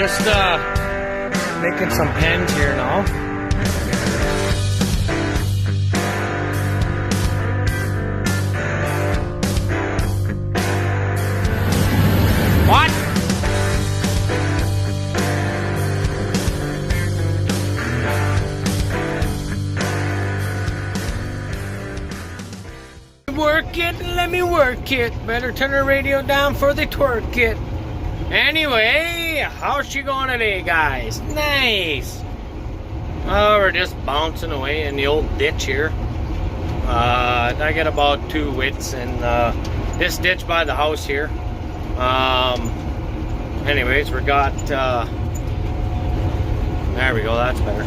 just making some pens here now. What? Work it, let me work it. Better turn the radio down for the twerk it. Anyway, how's she going today, guys? Nice. Oh, we're just bouncing away in the old ditch here. I got about 2 widths in this ditch by the house here. Anyways, we got there we go, that's better.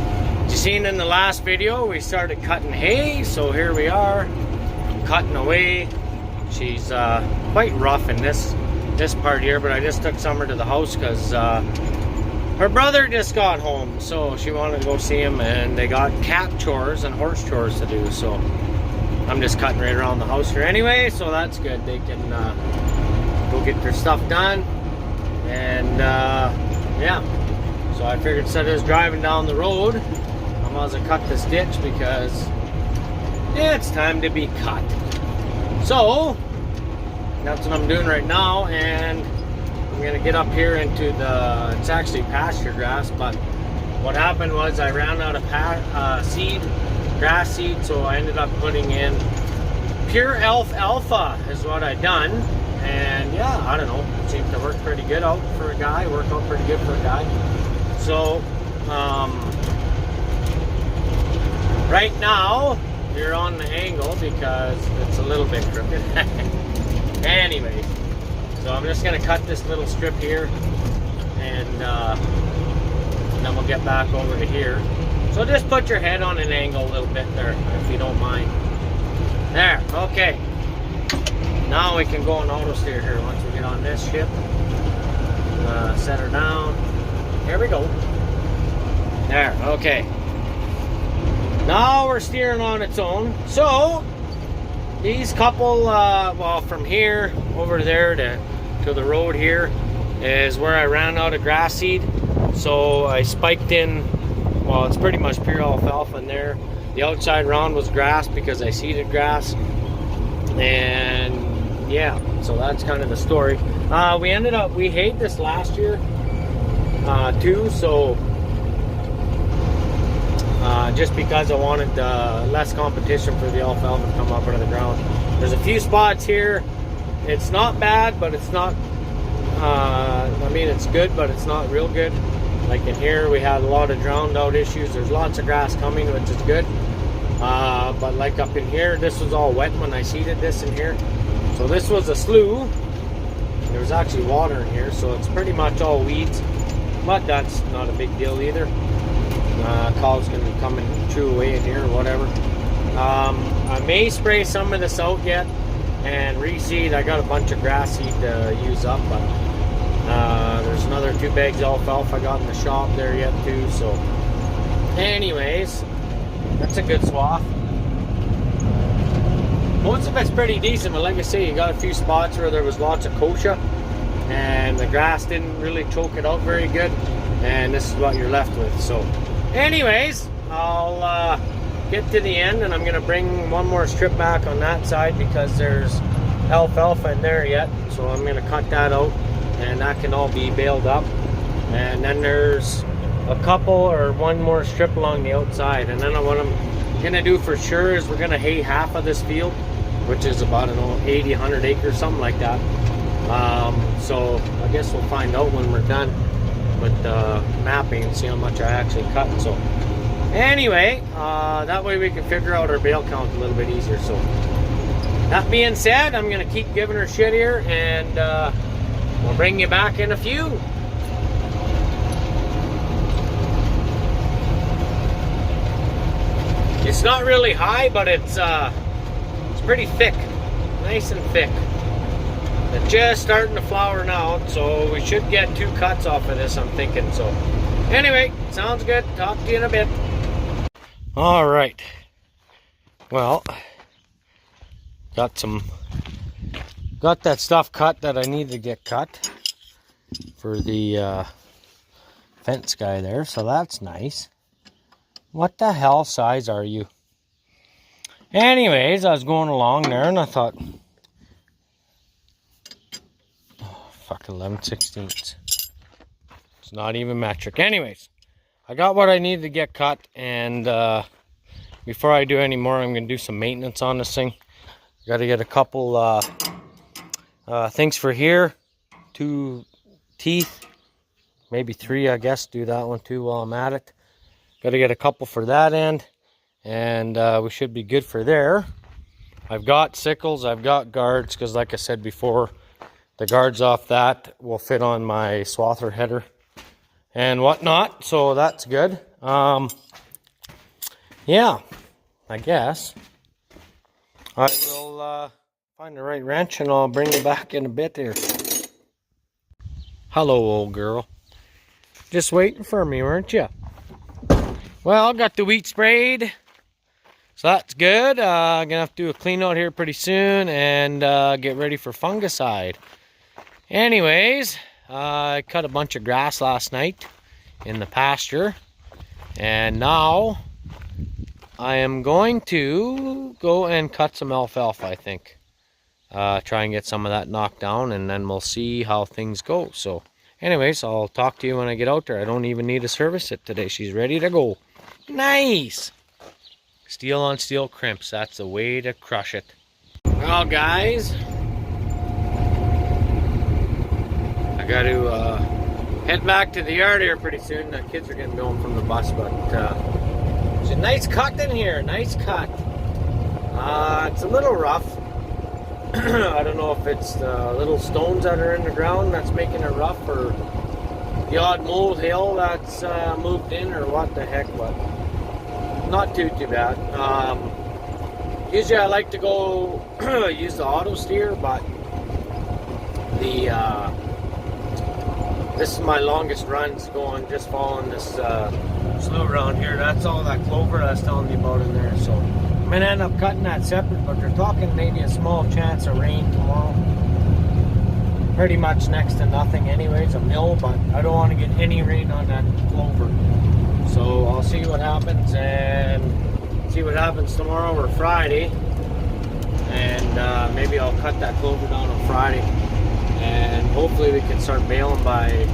You seen in the last video we started cutting hay, so here we are cutting away. She's quite rough in this part here, but I just took Summer to the house because her brother just got home, so she wanted to go see him, and they got cat chores and horse chores to do, so I'm just cutting right around the house here anyway, so that's good. They can go get their stuff done, and yeah, so I figured instead of just driving down the road, I might as well cut this ditch because it's time to be cut. So that's what I'm doing right now, and I'm gonna get up here into it's actually pasture grass, but what happened was I ran out of grass seed, so I ended up putting in pure alfalfa is what I done, and yeah, I don't know, it seemed to work pretty good out for a guy, work out pretty good for a guy. So right now you're on the angle because it's a little bit crooked. Anyway, so I'm just gonna cut this little strip here, and then we'll get back over to here. So just put your head on an angle a little bit there, if you don't mind. There, okay. Now we can go on auto steer here once we get on this ship. Set her down. Here we go. There, okay. Now we're steering on its own. So these couple, well, from here over there to the road here is where I ran out of grass seed. So I spiked in, well, it's pretty much pure alfalfa in there. The outside round was grass because I seeded grass. And yeah, so that's kind of the story. We hayed this last year too, so just because I wanted less competition for the alfalfa to come up out of the ground. There's a few spots here. It's not bad, but it's not, I mean, it's good, but it's not real good. Like in here, we had a lot of drowned out issues. There's lots of grass coming, which is good. But like up in here, this was all wet when I seeded this in here. So this was a slough. There was actually water in here, so it's pretty much all weeds. But that's not a big deal either. Cows can come and chew away in here or whatever. I may spray some of this out yet and reseed. I got a bunch of grass seed to use up, but there's another 2 bags of alfalfa I got in the shop there yet too. So anyways, that's a good swath. Most of it's pretty decent, but like I say, you got a few spots where there was lots of kochia and the grass didn't really choke it out very good, and this is what you're left with. So anyways, I'll get to the end, and I'm going to bring one more strip back on that side because there's alfalfa in there yet. So I'm going to cut that out, and that can all be baled up. And then there's a couple or one more strip along the outside. And then what I'm going to do for sure is we're going to hay half of this field, which is about, I don't know, 80, 100 acres, something like that. So I guess we'll find out when we're done with mapping and see how much I actually cut. So anyway, that way we can figure out our bale count a little bit easier. So that being said, I'm gonna keep giving her shit here, and we'll bring you back in a few. It's not really high, but it's pretty thick, nice and thick. It's just starting to flower now, so we should get 2 cuts off of this, I'm thinking. So anyway, sounds good. Talk to you in a bit. All right. Well, got that stuff cut that I need to get cut for the fence guy there, so that's nice. What the hell size are you? Anyways, I was going along there and I thought, oh, fuck, 11/16. It's not even metric. Anyways, I got what I needed to get cut, and before I do any more, I'm going to do some maintenance on this thing. Got to get a couple things for here. 2 teeth, maybe 3, I guess. Do that one too while I'm at it. Got to get a couple for that end. And we should be good for there. I've got sickles, I've got guards, because like I said before, the guards off that will fit on my swather header and whatnot, so that's good. Yeah, I guess I will find the right wrench and I'll bring you back in a bit here. Hello, old girl. Just waiting for me, weren't you? Well, got the wheat sprayed. So that's good. I'm going to have to do a clean out here pretty soon and get ready for fungicide. Anyways, I cut a bunch of grass last night in the pasture. And now I am going to go and cut some alfalfa, I think. Try and get some of that knocked down, and then we'll see how things go. So anyways, I'll talk to you when I get out there. I don't even need to service it today. She's ready to go. Nice! Steel on steel crimps, that's the way to crush it. Well, guys, I got to head back to the yard here pretty soon. The kids are getting going from the bus, but it's a nice cut in here, nice cut. It's a little rough. I don't know if it's the little stones that are in the ground that's making it rough, or the odd molehill that's moved in, or what the heck, but not too bad. Usually I like to go use the auto steer, but this is my longest runs, going just following this slough around here. That's all that clover I was telling you about in there. So I'm gonna end up cutting that separate, but they're talking maybe a small chance of rain tomorrow. Pretty much next to nothing anyways, a mill, but I don't want to get any rain on that clover. So I'll see what happens, and see what happens tomorrow or Friday. And maybe I'll cut that clover down on Friday. And hopefully we can start baling by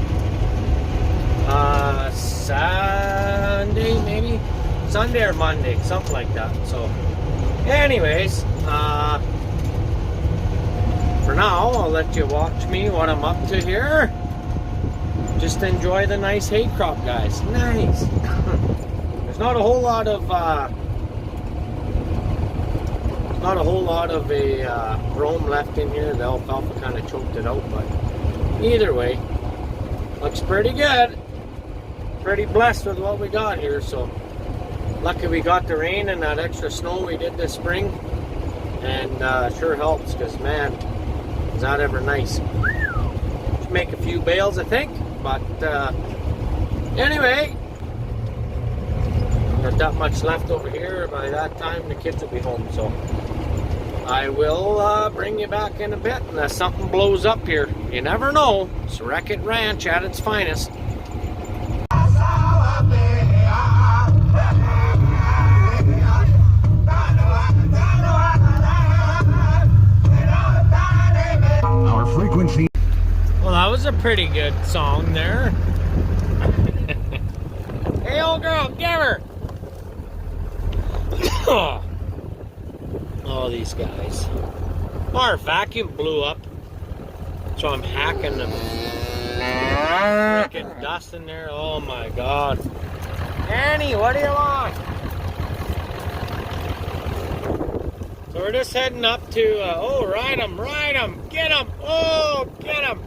Sunday, maybe? Sunday or Monday, something like that. So anyways, for now, I'll let you watch me, what I'm up to here. Just enjoy the nice hay crop, guys. Nice. There's not a whole lot of brome left in here. The alfalfa kind of choked it out, but either way, looks pretty good. Pretty blessed with what we got here. So lucky we got the rain and that extra snow we did this spring, and sure helps, because man, is that ever nice. Just make a few bales, I think. But anyway, not that much left over here. By that time, the kids will be home. So I will bring you back in a bit unless something blows up here. You never know. It's Wreck-It Ranch at its finest. Our frequency. Well, that was a pretty good song there. Hey, old girl, give her. Oh, these guys. Our vacuum blew up, so I'm hacking them. Freaking dust in there. Oh my God. Annie, what do you want? So we're just heading up to, oh, ride them, get them, oh, get them.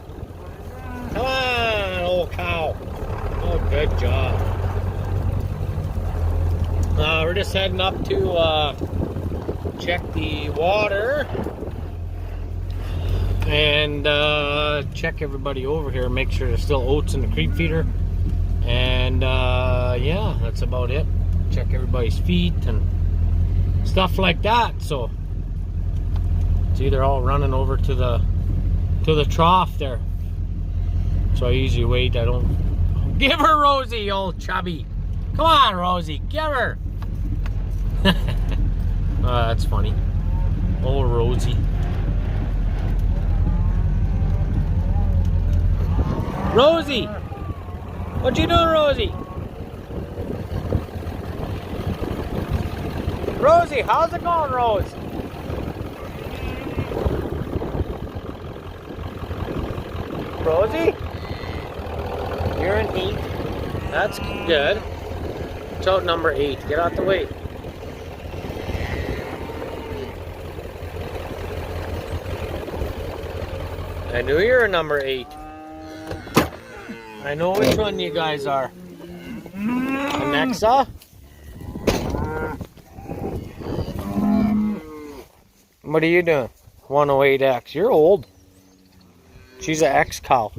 Come on, old cow. Oh, good job. We're just heading up to check the water and check everybody over here, make sure there's still oats in the creep feeder. And yeah, that's about it. Check everybody's feet and stuff like that. So it's either all running over to the trough there. So I usually wait. I don't Give her Rosie, old chubby. Come on, Rosie, give her. Oh, that's funny. Old Rosie. Rosie! What you doing, Rosie? Rosie, how's it going, Rose? Rosie? You're in heat. That's good. It's out number 8. Get out the way. I knew you were number 8. I know which one you guys are. Alexa? What are you doing? 108X. You're old. She's an X cow.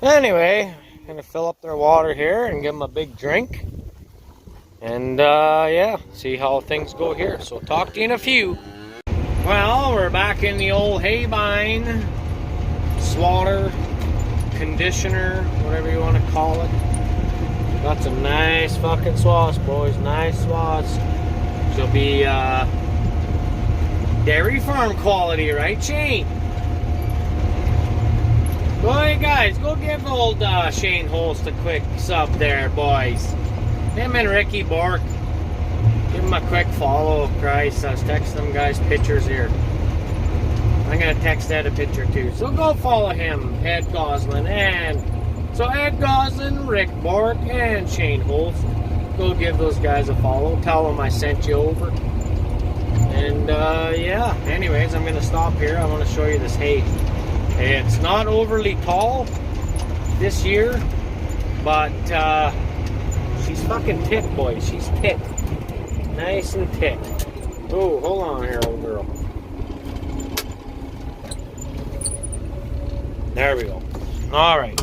Anyway, gonna fill up their water here and give them a big drink. And yeah, see how things go here. So talk to you in a few. Well, we're back in the old hay bind, slaughter, conditioner, whatever you want to call it. Got some nice fucking swaths, boys. Nice swaths. She'll be dairy farm quality, right, Shane? Go ahead, guys. Go give old Shane Holst a quick sub there, boys. Him and Ricky Bork. Give him a quick follow. Christ, I was texting them guys pictures here. I'm going to text Ed a picture too. So go follow him, Ed Goslin. And so Ed Goslin, Rick Bork, and Shane Holst. Go give those guys a follow. Tell them I sent you over. And yeah, anyways, I'm going to stop here. I want to show you this hay. It's not overly tall this year, but she's fucking thick, boys. She's thick. Nice and thick. Oh, hold on here, old girl. There we go. All right.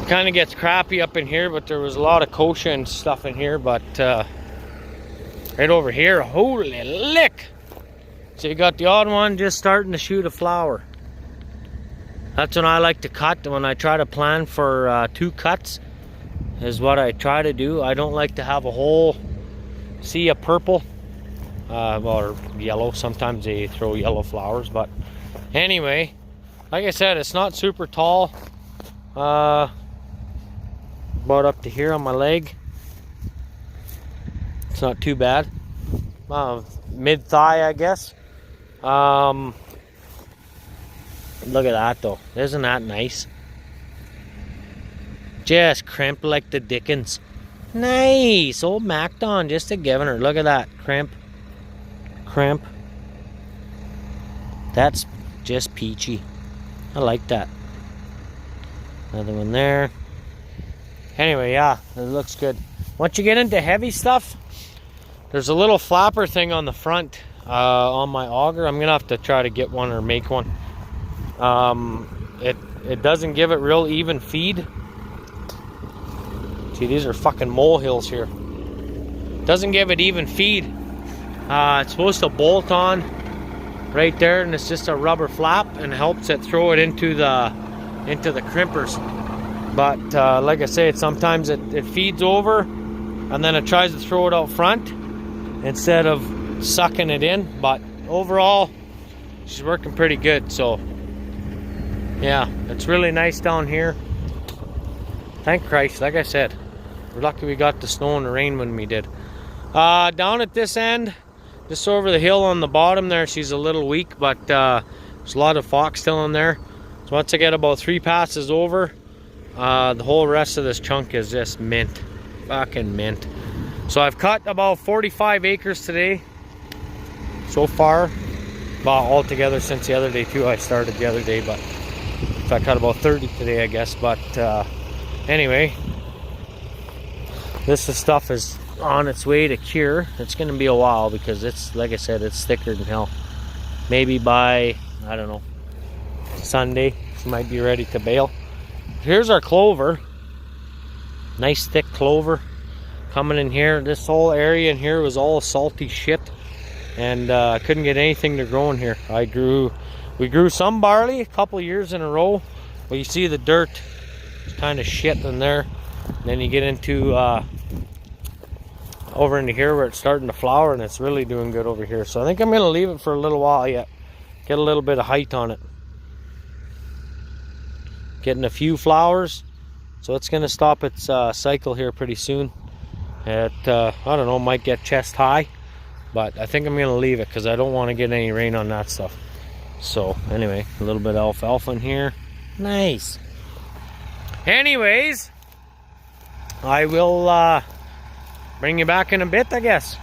Kind of gets crappy up in here, but there was a lot of kochia and stuff in here, but right over here, holy lick. So you got the odd one just starting to shoot a flower. That's when I like to cut. When I try to plan for 2 cuts is what I try to do. I don't like to have a whole sea of purple or yellow. Sometimes they throw yellow flowers, but anyway, like I said, it's not super tall. About up to here on my leg. It's not too bad. Mid thigh, I guess. Look at that though. Isn't that nice? Just crimp like the dickens. Nice. Old Macdon just a giving her. Look at that. Crimp. Crimp. That's just peachy. I like that. Another one there. Anyway, yeah, it looks good. Once you get into heavy stuff, there's a little flapper thing on the front on my auger. I'm gonna have to try to get one or make one. It doesn't give it real even feed. See, these are fucking molehills here. Doesn't give it even feed. It's supposed to bolt on right there, and it's just a rubber flap, and helps it throw it into the crimpers. But like I say, sometimes it feeds over, and then it tries to throw it out front instead of sucking it in. But overall, she's working pretty good. So yeah, it's really nice down here. Thank Christ. Like I said, we're lucky we got the snow and the rain when we did. Down at this end, just over the hill on the bottom there, she's a little weak, but there's a lot of foxtail in there. So once I get about 3 passes over, the whole rest of this chunk is just mint. Fucking mint. So I've cut about 45 acres today so far. Well, altogether since the other day too. I started the other day, but I cut about 30 today, I guess. But anyway, this stuff is on its way to cure. It's going to be a while because it's, like I said, it's thicker than hell. Maybe by, I don't know, Sunday, she might be ready to bale. Here's our clover. Nice thick clover coming in here. This whole area in here was all salty shit, and I couldn't get anything to grow in here. I grew We grew some barley a couple years in a row, but you see the dirt is kind of shit in there. And then you get into over into here where it's starting to flower, and it's really doing good over here. So I think I'm going to leave it for a little while yet. Get a little bit of height on it. Getting a few flowers, so it's going to stop its cycle here pretty soon. I don't know, might get chest high, but I think I'm going to leave it because I don't want to get any rain on that stuff. So anyway, a little bit of alfalfa in here. Nice. Anyways, I will bring you back in a bit, I guess.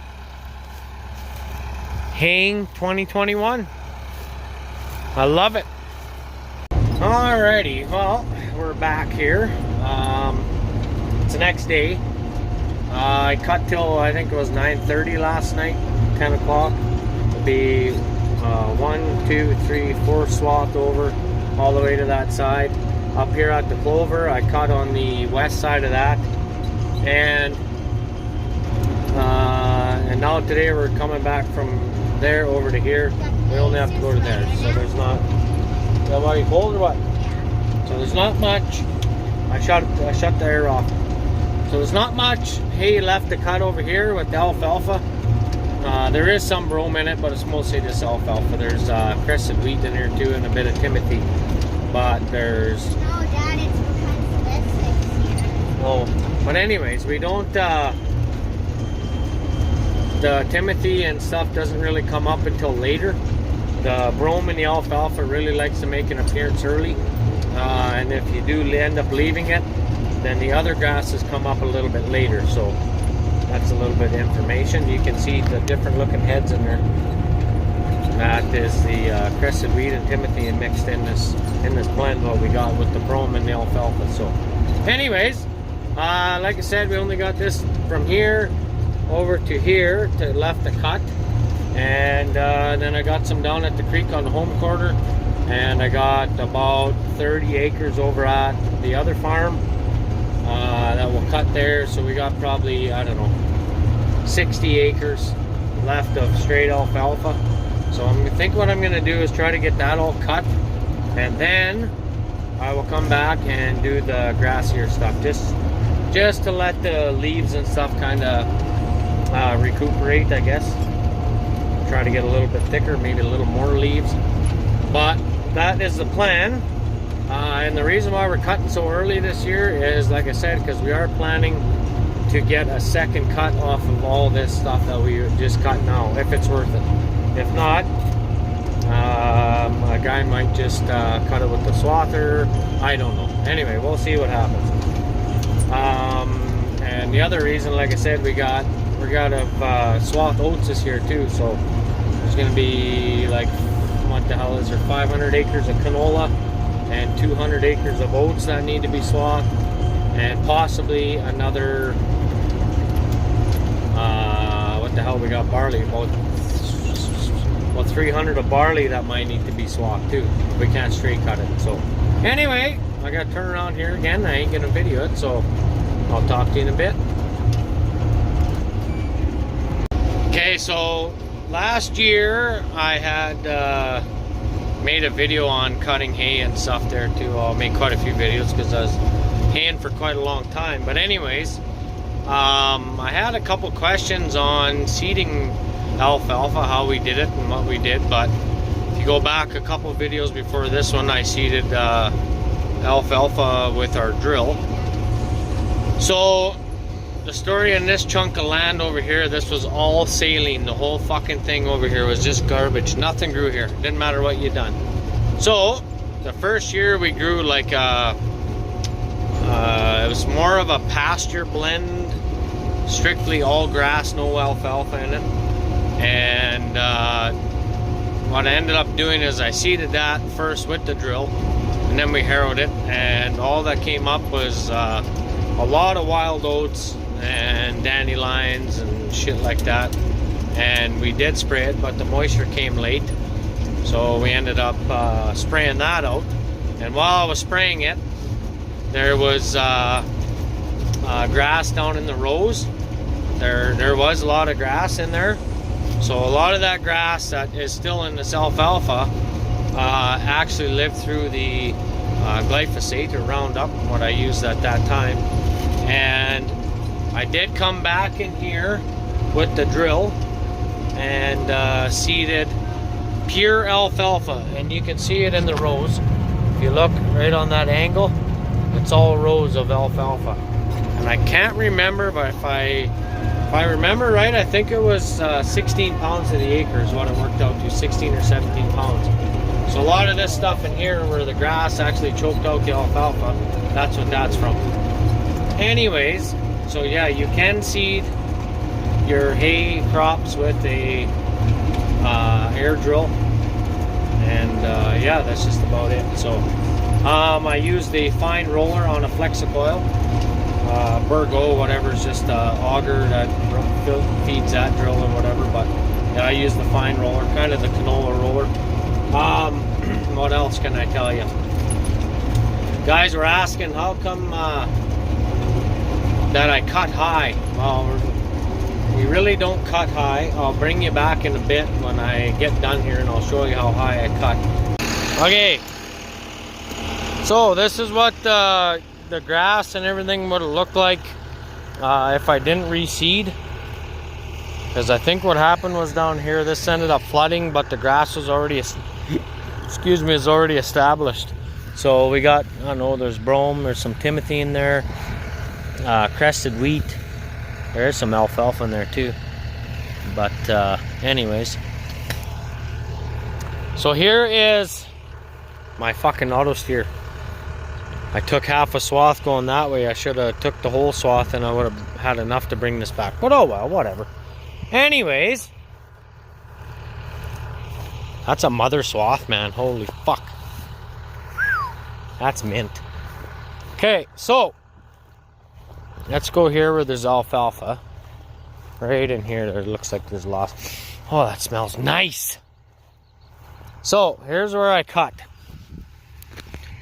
Haying 2021. I love it. Alrighty, well, we're back here. It's the next day. I cut till I think it was 9:30 last night, 10 o'clock. It'll be 1, 2, 3, 4 swath over all the way to that side. Up here at the clover, I cut on the west side of that. And now today we're coming back from there over to here. We only have to go to there, so there's not. Is that why you cold or what? So there's not much. I shut the air off. So there's not much hay left to cut over here with the alfalfa. There is some brome in it, but it's mostly just alfalfa. There's crescent wheat in here too, and a bit of timothy. But there's. No, Dad, it's because this is here. Oh, but anyways, we don't. The timothy and stuff doesn't really come up until later. The brome and the alfalfa really likes to make an appearance early, and if you do end up leaving it, then the other grasses come up a little bit later. So that's a little bit of information. You can see the different looking heads in there. That is the crescent wheat and timothy and mixed in this blend what we got with the brome and the alfalfa. So anyways, like I said, we only got this from here over to here to left to cut. And then I got some down at the creek on the home quarter, and I got about 30 acres over at the other farm that will cut there. So we got probably, I don't know, 60 acres left of straight alfalfa. So I think what I'm going to do is try to get that all cut, and then I will come back and do the grassier stuff, just to let the leaves and stuff kind of recuperate, I guess. Try to get a little bit thicker, maybe a little more leaves, but that is the plan. And the reason why we're cutting so early this year is, like I said, because we are planning to get a second cut off of all this stuff that we just cut now, if it's worth it. If not, a guy might just cut it with the swather. I don't know. Anyway, we'll see what happens. And the other reason, like I said, we got swath oats this year too. So there's going to be like, what the hell is there, 500 acres of canola and 200 acres of oats that need to be swathed, and possibly another, what the hell, we got barley, about 300 of barley that might need to be swathed too. We can't straight cut it. So anyway, I got to turn around here again. I ain't gonna video it, so I'll talk to you in a bit. Okay, so last year I had made a video on cutting hay and stuff there too. I'll make quite a few videos because I was haying for quite a long time. But anyways, I had a couple questions on seeding alfalfa, how we did it and what we did. But if you go back a couple videos before this one, I seeded alfalfa with our drill. So the story in this chunk of land over here, this was all saline. The whole fucking thing over here was just garbage. Nothing grew here. Didn't matter what you done. So the first year we grew like it was more of a pasture blend, strictly all grass, no alfalfa in it. And what I ended up doing is I seeded that first with the drill, and then we harrowed it, and all that came up was a lot of wild oats and dandelions and shit like that. And we did spray it, but the moisture came late, so we ended up spraying that out. And while I was spraying it, there was grass down in the rows. There was a lot of grass in there. So a lot of that grass that is still in this alfalfa actually lived through the glyphosate or Roundup, what I used at that time. And I did come back in here with the drill and seeded pure alfalfa, and you can see it in the rows. If you look right on that angle, it's all rows of alfalfa. And I can't remember, but if I remember right, I think it was 16 pounds to the acre is what it worked out to, 16 or 17 pounds. So a lot of this stuff in here where the grass actually choked out the alfalfa, that's what that's from. Anyways, so yeah, you can seed your hay crops with a air drill, and yeah, that's just about it. So I use the fine roller on a flexicoil, Burgo, whatever, it's just auger that feeds that drill or whatever, but yeah, I use the fine roller, kind of the canola roller. What else can I tell you? Guys were asking how come that I cut high. Well, we really don't cut high. I'll bring you back in a bit when I get done here and I'll show you how high I cut. Okay, so this is what the grass and everything would have looked like if I didn't reseed. Because I think what happened was down here, this ended up flooding, but the grass was already, excuse me, is already established. So we got, I don't know, there's brome, there's some timothy in there, crested wheat. There is some alfalfa in there too. But anyways. So here is my fucking auto steer. I took half a swath going that way. I should have took the whole swath and I would have had enough to bring this back. But oh well, whatever. Anyways. That's a mother swath, man. Holy fuck. That's mint. Okay, so let's go here where there's alfalfa. Right in here, there looks like there's lots. Oh, that smells nice. So here's where I cut.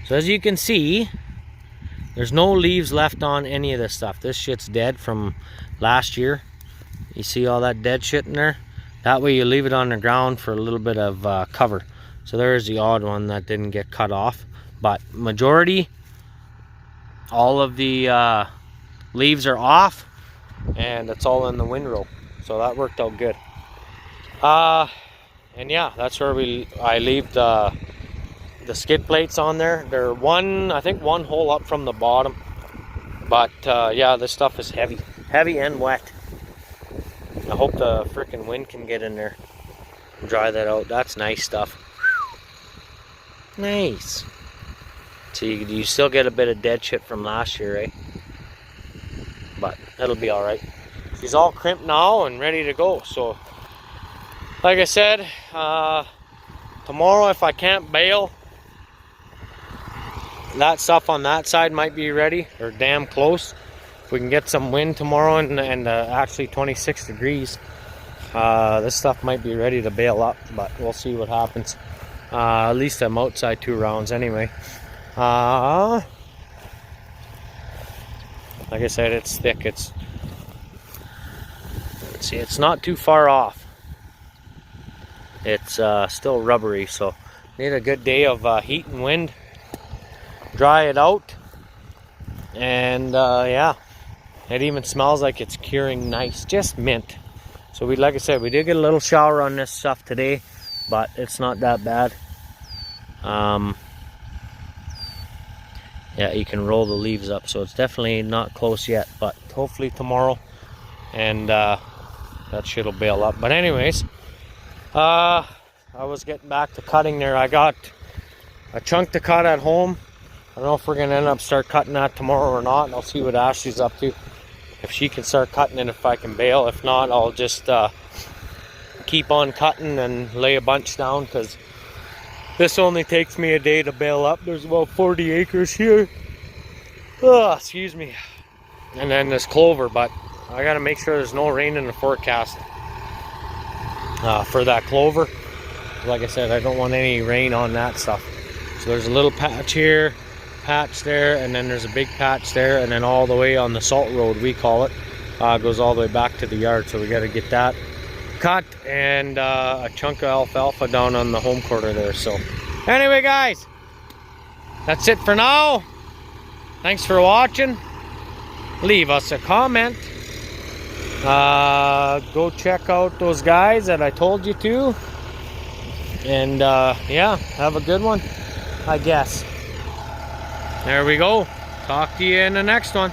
So as you can see, there's no leaves left on any of this stuff. This shit's dead from last year. You see all that dead shit in there? That way you leave it on the ground for a little bit of cover. So there's the odd one that didn't get cut off. But majority, all of the leaves are off and it's all in the windrow. So that worked out good. And yeah, that's where I leave the skid plates on there. They're I think one hole up from the bottom. But yeah, this stuff is heavy. Heavy and wet. I hope the freaking wind can get in there and dry that out. That's nice stuff. Nice. So you still get a bit of dead shit from last year, eh? But it'll be alright. She's all crimped now and ready to go. So, like I said, tomorrow if I can't bale, that stuff on that side might be ready, or damn close. If we can get some wind tomorrow and actually 26 degrees, this stuff might be ready to bale up, but we'll see what happens. At least I'm outside 2 rounds anyway. Like I said, it's thick. Let's see, it's not too far off. It's still rubbery, so need a good day of heat and wind. Dry it out, and yeah, it even smells like it's curing nice, just mint. So like I said, we did get a little shower on this stuff today, but it's not that bad. Yeah, you can roll the leaves up, so it's definitely not close yet, but hopefully tomorrow, and that shit will bail up. But anyways, I was getting back to cutting there. I got a chunk to cut at home. I don't know if we're gonna end up start cutting that tomorrow or not. I'll see what Ashley's up to. If she can start cutting it, if I can bale. If not, I'll just keep on cutting and lay a bunch down, because this only takes me a day to bale up. There's about 40 acres here. Oh, excuse me. And then this clover, but I gotta make sure there's no rain in the forecast for that clover. Like I said, I don't want any rain on that stuff. So there's a little patch here, patch there, and then there's a big patch there, and then all the way on the salt road, we call it, goes all the way back to the yard. So we got to get that cut, and a chunk of alfalfa down on the home quarter there. So Anyway, guys, that's it for now. Thanks for watching. Leave us a comment. Go check out those guys that I told you to. And yeah, have a good one, I guess. There we go. Talk to you in the next one.